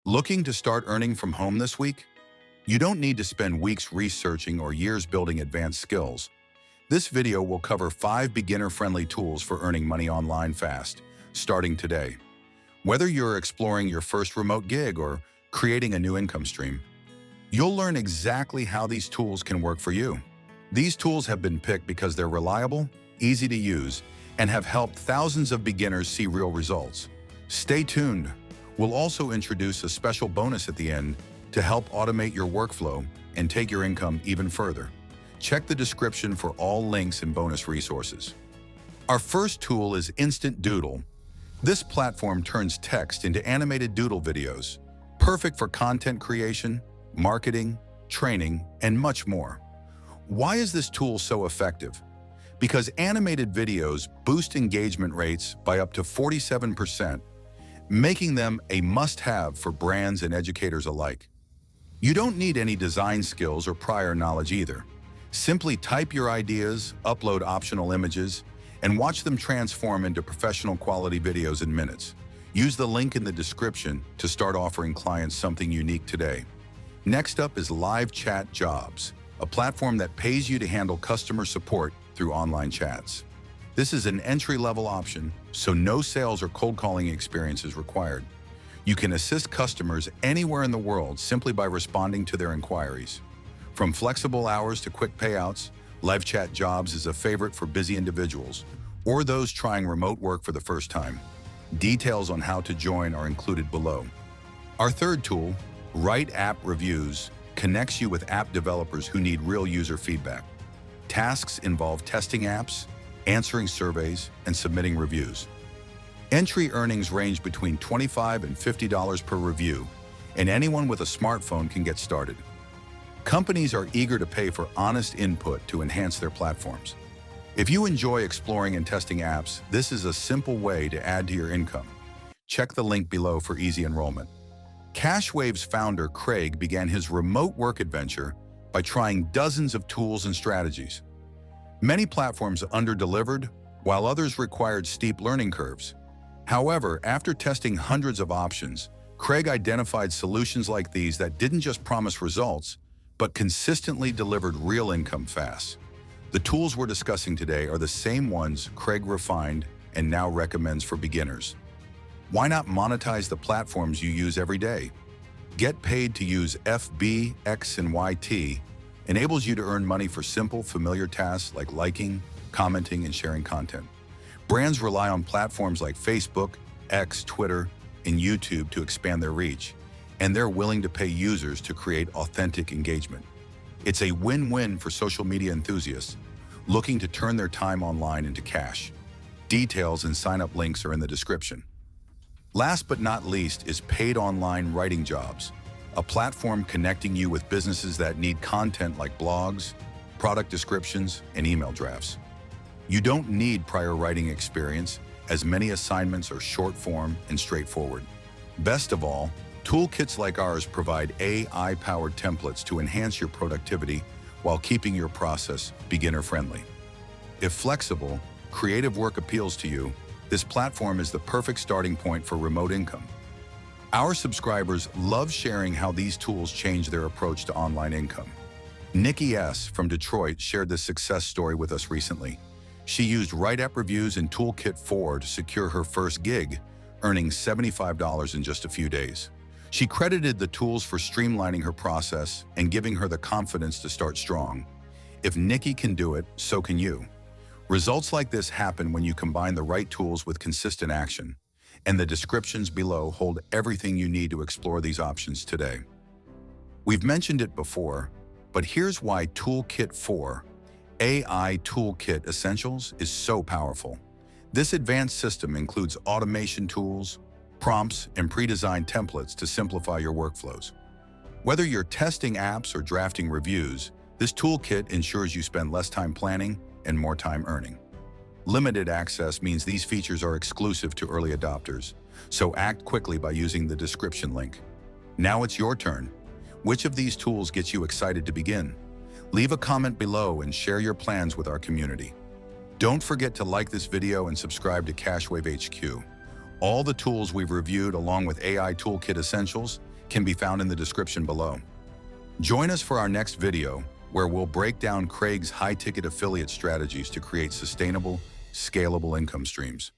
Looking to start earning from home this week? You don't need to spend weeks researching or years building advanced skills. This video will cover 5 beginner-friendly tools for earning money online fast, starting today. Whether you're exploring your first remote gig or creating a new income stream, you'll learn exactly how these tools can work for you. These tools have been picked because they're reliable, easy to use, and have helped thousands of beginners see real results. Stay tuned. We'll also introduce a special bonus at the end to help automate your workflow and take your income even further. Check the description for all links and bonus resources. Our first tool is Instant Doodle. This platform turns text into animated doodle videos, perfect for content creation, marketing, training, and much more. Why is this tool so effective? Because animated videos boost engagement rates by up to 47%, making them a must-have for brands and educators alike. You don't need any design skills or prior knowledge either. Simply type your ideas, upload optional images, and watch them transform into professional quality videos in minutes. Use the link in the description to start offering clients something unique today. Next up is Live Chat Jobs, a platform that pays you to handle customer support through online chats. This is an entry-level option, so no sales or cold calling experience is required. You can assist customers anywhere in the world simply by responding to their inquiries. From flexible hours to quick payouts, Live Chat Jobs is a favorite for busy individuals or those trying remote work for the first time. Details on how to join are included below. Our third tool, Write App Reviews, connects you with app developers who need real user feedback. Tasks involve testing apps, answering surveys, and submitting reviews. Entry earnings range between $25 and $50 per review, and anyone with a smartphone can get started. Companies are eager to pay for honest input to enhance their platforms. If you enjoy exploring and testing apps, this is a simple way to add to your income. Check the link below for easy enrollment. CashWave's founder, Craig, began his remote work adventure by trying dozens of tools and strategies. Many platforms under-delivered, while others required steep learning curves. However, after testing hundreds of options, Craig identified solutions like these that didn't just promise results, but consistently delivered real income fast. The tools we're discussing today are the same ones Craig refined and now recommends for beginners. Why not monetize the platforms you use every day? Get paid to use FB, X, and YT enables you to earn money for simple, familiar tasks like liking, commenting, and sharing content. Brands rely on platforms like Facebook, X, Twitter, and YouTube to expand their reach, and they're willing to pay users to create authentic engagement. It's a win-win for social media enthusiasts looking to turn their time online into cash. Details and sign-up links are in the description. Last but not least is Paid Online Writing Jobs, a platform connecting you with businesses that need content like blogs, product descriptions, and email drafts. You don't need prior writing experience, as many assignments are short-form and straightforward. Best of all, toolkits like ours provide AI-powered templates to enhance your productivity while keeping your process beginner-friendly. If flexible, creative work appeals to you, this platform is the perfect starting point for remote income. Our subscribers love sharing how these tools change their approach to online income. Nikki S. from Detroit shared this success story with us recently. She used Write App Reviews and Toolkit 4 to secure her first gig, earning $75 in just a few days. She credited the tools for streamlining her process and giving her the confidence to start strong. If Nikki can do it, so can you. Results like this happen when you combine the right tools with consistent action, and the descriptions below hold everything you need to explore these options today. We've mentioned it before, but here's why Toolkit 4, AI Toolkit Essentials, is so powerful. This advanced system includes automation tools, prompts, and pre-designed templates to simplify your workflows. Whether you're testing apps or drafting reviews, this toolkit ensures you spend less time planning and more time earning. Limited access means these features are exclusive to early adopters, so act quickly by using the description link. Now it's your turn. Which of these tools gets you excited to begin? Leave a comment below and share your plans with our community. Don't forget to like this video and subscribe to CashWaveHQ. All the tools we've reviewed along with AI Toolkit Essentials can be found in the description below. Join us for our next video, where we'll break down Craig's high-ticket affiliate strategies to create sustainable, scalable income streams.